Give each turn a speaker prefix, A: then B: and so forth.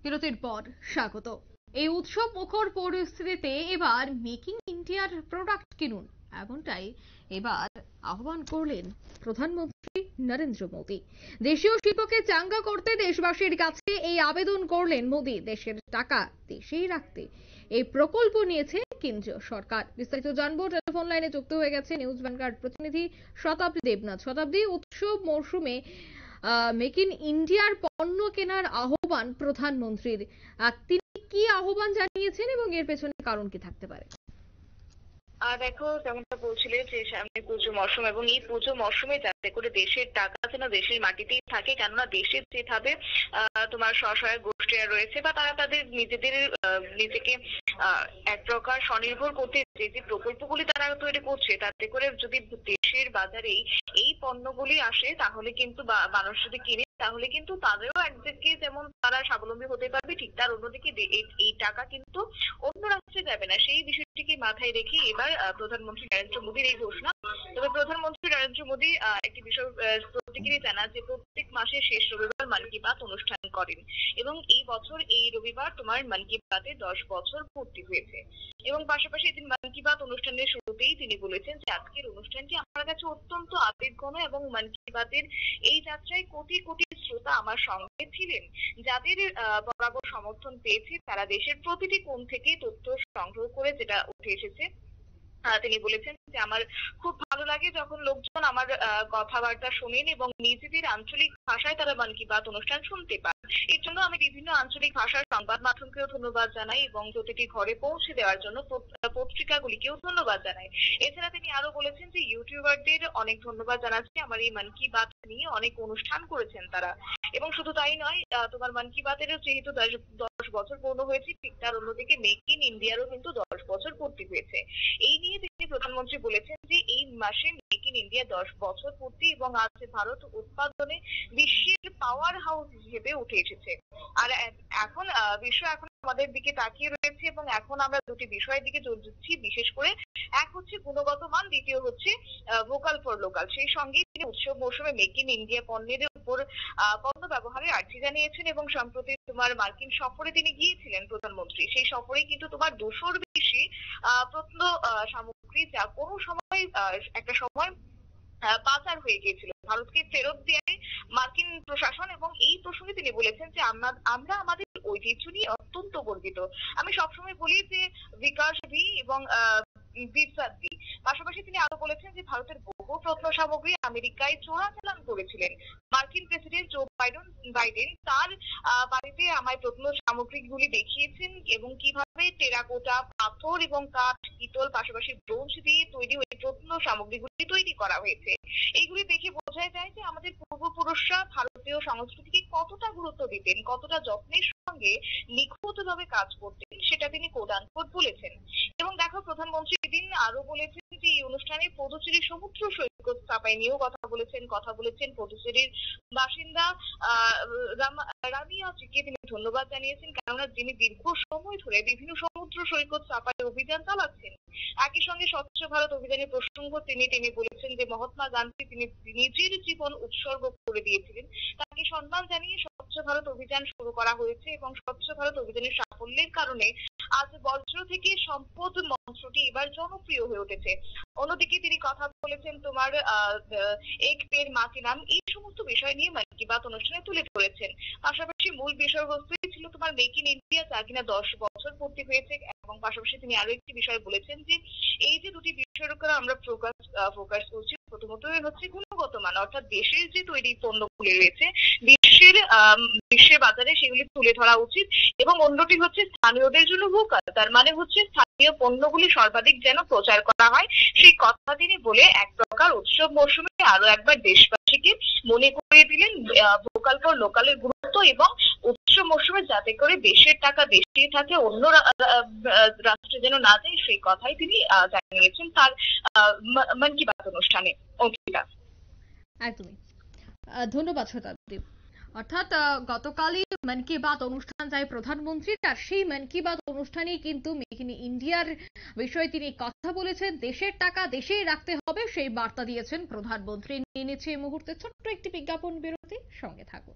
A: বিরতির পর স্বাগত। এই উৎসব মুখর পরিস্থিতিতে এবার মেকিং ইন্ডিয়ার প্রোডাক্ট কিনুন, এমনটাই এবার আহ্বান করলেন প্রধানমন্ত্রী নরেন্দ্র মোদী। দেশীয় শিল্পকে চাঙ্গা করতে দেশবাসীর কাছে এই আবেদন করলেন মোদী। দেশের টাকা দেশেই রাখতে এই প্রকল্প নিয়েছে কেন্দ্রীয় সরকার। বিস্তারিত জানবো, টেলিফোন লাইনে যুক্ত হয়ে গেছে নিউজ ভ্যানগার্ড প্রতিনিধি শতাব্দী দেবনাথ। শতাব্দী, উৎসব মরশুমে মেক ইন ইন্ডিয়ার পণ্য কেনার আহ্বান প্রধানমন্ত্রীর, তিনি কি আহ্বান জানিয়েছেন এবং এর পেছনে কারণ কি থাকতে পারে?
B: দেখো, যেমনটা বলছিলে যে সামনে পুজো মরশুম এবং এই পুজো মরশুমে যাতে করে দেশের টাকা যেন দেশের মাটিতেই থাকে, কেননা দেশের যেভাবে তোমার স্বসহায়ক গোষ্ঠীরা রয়েছে বা তারা তাদের নিজেদের নিজেকে এক প্রকার স্বনির্ভর করতে যে প্রকল্পগুলি তারা তৈরি করছে, তাতে করে যদি দেশের বাজারেই এই পণ্যগুলি আসে তাহলে কিন্তু মানুষ যদি কিনে তাহলে কিন্তু তাদেরও একদিকে যেমন তারা স্বাবলম্বী হতে পারবে, ঠিক তার অন্যদিকে এই টাকা কিন্তু অন্য রাষ্ট্রে যাবে না। সেই বিষয়টিকে মাথায় রেখে এবার প্রধানমন্ত্রী নরেন্দ্র মোদীর এই ঘোষণা। তবে প্রধানমন্ত্রী নরেন্দ্র মোদী একটি বিষয় প্রতিক্রিয়া জানান যে প্রত্যেক মাসের শেষ রবিবার মন কি বাত অনুষ্ঠান করেন এবং এই বছর এই রবিবার তোমার মন কি বাতে 10 বছর পূর্তি হয়েছে। এবং পাশাপাশি এদিন মন কি বাত অনুষ্ঠানের শুরুতেই তিনি বলেছেন যে আজকের অনুষ্ঠানটি আমার কাছে অত্যন্ত আবেগঘন এবং মন কি বাতের এই যাত্রায় কোটি কোটি শ্রোতা আমার সঙ্গে ছিলেন, যাদের বরাবর সমর্থন পেয়েছে। তারা দেশের প্রতিটি কোণ থেকে তথ্য সংগ্রহ করে যেটা উঠে এসেছে, তিনি বলেছেন যে আমার খুব ভালো লাগে যখন লোকজন আমার কথাবার্তা শোনেন এবং নিজেদের আঞ্চলিক ভাষায় তারা মন কি বাত অনুষ্ঠান শুনতে পান। এর জন্য আমি বিভিন্ন আঞ্চলিক ভাষার সংবাদ মাধ্যমকেও ধন্যবাদ জানাই এবং প্রতিটি ঘরে পৌঁছে দেওয়ার জন্য পত্রিকাগুলিকেও ধন্যবাদ জানাই। এছাড়া তিনি আরো বলেছেন যে ইউটিউবারদের অনেক ধন্যবাদ জানাচ্ছি, আমার এই মন কি বাত নিয়ে অনেক অনুষ্ঠান করেছেন তারা। এবং শুধু তাই নয়, তোমার মন কি বাতেরও যেহেতু 10 বছর পূর্ণ হয়েছে, ঠিক তার অন্যদিকে মেক ইন ইন্ডিয়ারও কিন্তু 10 বছর পূর্তি হয়েছে। এই নিয়ে তিনি প্রধানমন্ত্রী বলেছেন যে এই মাসে মেক ইন ইন্ডিয়া 10 বছর পূর্তি এবং আজ ভারত উৎপাদনে বিশ্বের পাওয়ার হাউস হিসেবে উঠে এসেছে। আর এখন বিশ্ব এখন আমাদের দিকে তাকিয়ে রয়েছে এবং এখন আমরা দুটি বিষয়ের দিকে জোর দিচ্ছি, বিশেষ করে এক হচ্ছে গুণগত মান, দ্বিতীয় হচ্ছে ভোকাল ফর লোকাল। সেই সঙ্গে তিনি উৎসব মৌসুমে মেক ইন ইন্ডিয়া পণ্যের উপর পণ্য ব্যবহারের আর্জি জানিয়েছেন এবং সম্প্রতি তোমার মার্কিন সফরে তিনি গিয়েছিলেন প্রধানমন্ত্রী। সেই সফরে কিন্তু তোমার 200-র বেশি প্রত্ন সামগ্রী যা কোনো সময় একটা সময় পাচার হয়ে গিয়েছিল ভারতকে ফেরত দেয় মার্কিন প্রশাসন। এবং এই প্রসঙ্গে তিনি বলেছেন যে আমরা আমাদের ঐতিহ্য নিয়ে অত্যন্ত গর্বিত। আমি সবসময় বলি যে বিকাশ ভি এবং বিরসাত ভি। পাশাপাশি তিনি আরো বলেছেন যে ভারতের বহু প্রত্ন সামগ্রী আমেরিকায় চোরাচালান করেছিলেন মার্কিন প্রেসিডেন্ট জো বাইডেন তার বাড়িতে আমায় প্রত্ন সামগ্রীগুলি দেখিয়েছেন এবং কিভাবে টেরাকোটা, পাথর এবং কাঠ, পিতল, পাশাপাশি ব্রোঞ্জ দিয়ে তৈরি ওই প্রত্ন সামগ্রীগুলি তৈরি করা হয়েছে। এইগুলি দেখে বোঝা যায় যে আমাদের পূর্বপুরুষরা ভারতীয় সংস্কৃতিকে কতটা গুরুত্ব দিতেন, কতটা যত্নের সঙ্গে নিখুঁতভাবে কাজ করতেন, সেটা তিনি কোট আনকোট বলেছেন। এবং দেখো, প্রধানমন্ত্রী এদিন আরো বলেছেন যে এই অনুষ্ঠানে পদুচেরি সমুদ্র সৈকত স্থাপন নিয়েও কথা বলেছেন পদুচেরির বাসিন্দা রামিয়াজিকে তিনি ধন্যবাদ জানিয়েছেন, কেননা যিনি দীর্ঘ সময় ধরে বিভিন্ন সমুদ্র সৈকত স্থাপনের অভিযান চালাচ্ছেন। একই সঙ্গে স্বচ্ছ ভারত অভিযানের প্রসঙ্গ তিনি বলেছেন যে মহাত্মা গান্ধী তিনি নিজের জীবন উৎসর্গ করে দিয়েছিলেন, তাকে সম্মান জানিয়ে স্বচ্ছ ভারত অভিযান শুরু করা হয়েছে এবং স্বচ্ছ ভারত অভিযানের সাফল্যের কারণে আজ বর্জ্য থেকে সম্পদ মন্ত্রটি এবার জনপ্রিয় হয়ে উঠেছে। অন্যদিকে তিনি কথা বলেছেন তোমার এক পের মা কি নাম, এই সমস্ত বিষয় নিয়ে মন কি বাত অনুষ্ঠানে তুলে ধরেছেন। পাশাপাশি মূল বিষয়বস্তুই ছিল তোমার মেক ইন ইন্ডিয়া, যা কিনা 10 বছর পূর্তি হয়েছে। এবং পাশাপাশি তিনি আরো একটি বিষয় বলেছেন যে এই যে দুটি বিষয়ের উপর আমরা ফোকাস করছি, প্রথমতই হচ্ছে গুণগত মান, অর্থাৎ দেশের যে তৈরি পণ্যগুলি রয়েছে বিশ্বের বাজারে সেগুলি তুলে ধরা উচিত। এবং অন্যটি হচ্ছে স্থানীয়দের জন্য ভোকাল, তার মানে হচ্ছে স্থানীয় পণ্যগুলি সর্বাধিক যেন প্রচার করা হয়, সেই কথা তিনি বলে এক প্রকার উৎসব মৌসুমে আরো একবার দেশবাসীকে মনে করিয়ে দিলেন ভোকাল ফর লোকালের গুরুত্ব এবং উৎসব মৌসুমে যাতে করে দেশের টাকা দেশেই থাকে, অন্য রাষ্ট্রে যেন না যায়, সেই কথাই তিনি জানিয়েছেন তার মন কি বাত অনুষ্ঠানে। অঙ্কিতা,
A: একদমই ধন্যবাদ শতাব্দী। অর্থাৎ গতকালই মন কি বাত অনুষ্ঠান যায় প্রধানমন্ত্রী, আর সেই মন কি বাত অনুষ্ঠানেই কিন্তু মেক ইন ইন্ডিয়ার বিষয়ে তিনি কথা বলেছেন। দেশের টাকা দেশেই রাখতে হবে সেই বার্তা দিয়েছেন প্রধানমন্ত্রী। নিয়ে নিচ্ছে এই মুহূর্তে ছোট্ট একটি বিজ্ঞাপন বিরতি, সঙ্গে থাকুন।